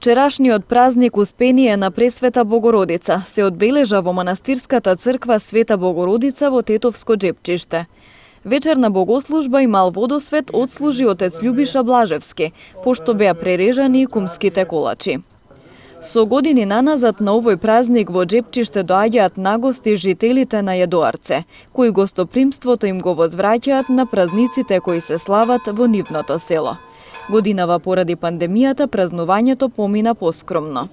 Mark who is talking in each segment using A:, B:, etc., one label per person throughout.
A: Вчерашниот празник Успение на Пресвета Богородица се одбележа во манастирската црква Света Богородица во Тетовско Джепчиште. Вечерна богослужба и мал водосвет отслужи отец Љубиша Блажевски, пошто беа прережани и кумските колачи. Со години наназад на овој празник во Джепчиште доаѓаат нагости жителите на Једоарце, кои гостопримството им го возвраќаат на празниците кои се слават во нивното село. Годинава поради пандемијата празнувањето помина поскромно.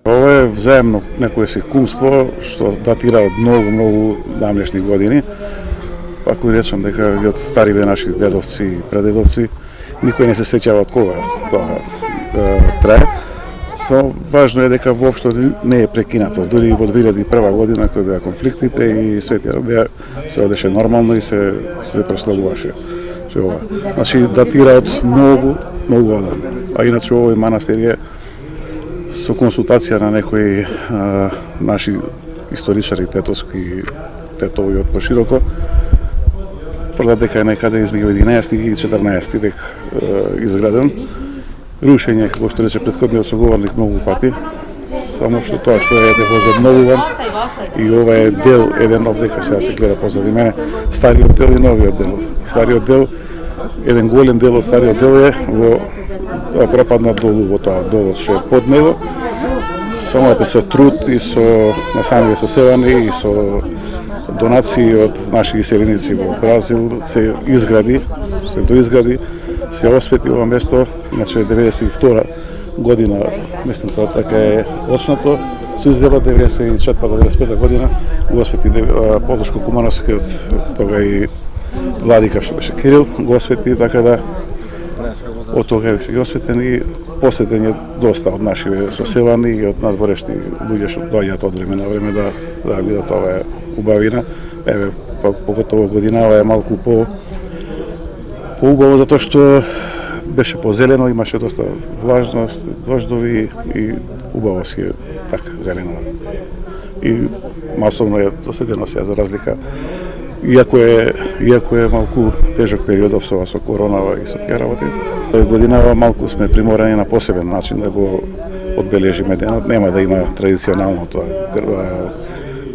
B: Ова е взаемно некое си кумство што датира од многу давнешни години. Ако речам дека од стариве наши дедовци и прадедовци, никој не се сеќава од кога тоа трае. So, важно е дека воопшто не е прекинато. Дури во 2001 година, кои беа конфликтите и се одеше нормално и се прославуваше. Значи, датира од многу одамна. А иначе овој манастир е со консултација на некои наши историчари тетови од пошироко, тврдат дека е некаде измеѓу 11 и 14 век изграден. Рушење, како што рече претходниот соговорник многу пати, само што тоа што е возобновуван и ова е дел, еден од дека сега се гледа позади мене, стариот дел и новиот дел. Стариот дел, еден голем дел од стариот дел е пропаднат долу во тоа долот што е под него, само со труд и со на самите соседани и со донации од наши селеници во Бразил се доизгради, се освети ова место, иначе 92 година, мислам тоа така е очнато, се изгледа 94-95 година, го освети Полошко Кумановскиот, тога и владика што беше Кирил, го освети, така да од тога беше ги осветен и посетен е доста од наши соселани и од надворешни луѓе што доаѓаат од време на време да видат оваа убавина. Еве, поготово годинава е малку поубаво затоа што беше позелено, имаше доста влажност, дождови и убаво си е така зелено. И масовно е доседено сега за разлика. Иако е малку тежок периодов со коронава и со тие работи, годинава малку сме приморани на посебен начин да го одбележиме денот. Нема да има традиционално тоа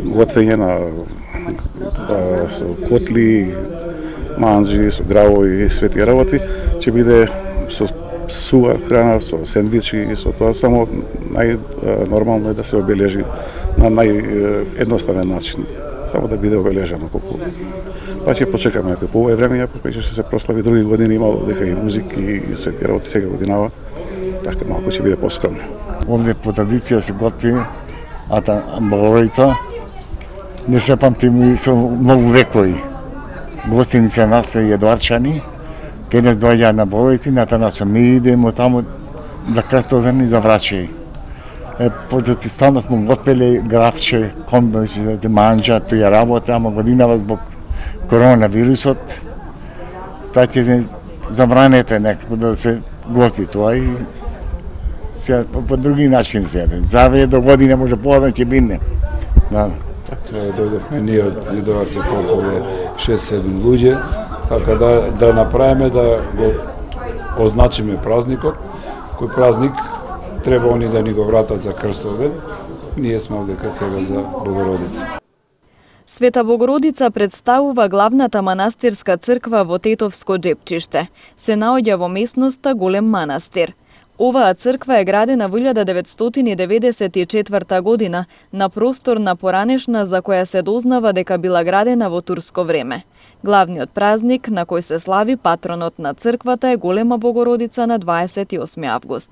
B: готвење на со котли, манџи, со гравови и свети работи, ќе биде со сува храна, со сендвичи и со тоа, само најнормално е да се обележи на наједноставен начин, само да биде обележено колку. Па ќе почекаме некој по овој време, па ќе се прослави други години, имало дека и музики и свети работи сега годинава, така малку ќе биде поскромно.
C: Овде по традиција се готви Богородица, не се памтим со многу векови. Гостиница нас се Једоарчани, каде доаѓа на Богородици, на со ми идеме таму за крстовени за врачи. Потоа стално смо готвеле гравче, комбојче да те манџа, тоја работа, ама годинава због коронавирусот, тоа ќе забрането е некако да се готви тоа и сега по други начини се јаде. Заве до година може подоцна ќе биде. Да.
D: Дојдовме ние од Једоарце колку е 6-7 луѓе, така да направиме да го означиме празникот, кој празник треба они да ни го вратат за крстовден. Ние сме овдека сега за Богородица.
A: Света Богородица представува главната манастирска црква во Тетовско Джепчиште. Се наоѓа во местноста Голем манастир. Оваа црква е градена во 1994 година на простор на поранешна за која се дознава дека била градена во турско време. Главниот празник на кој се слави патронот на црквата е Голема Богородица на 28 август.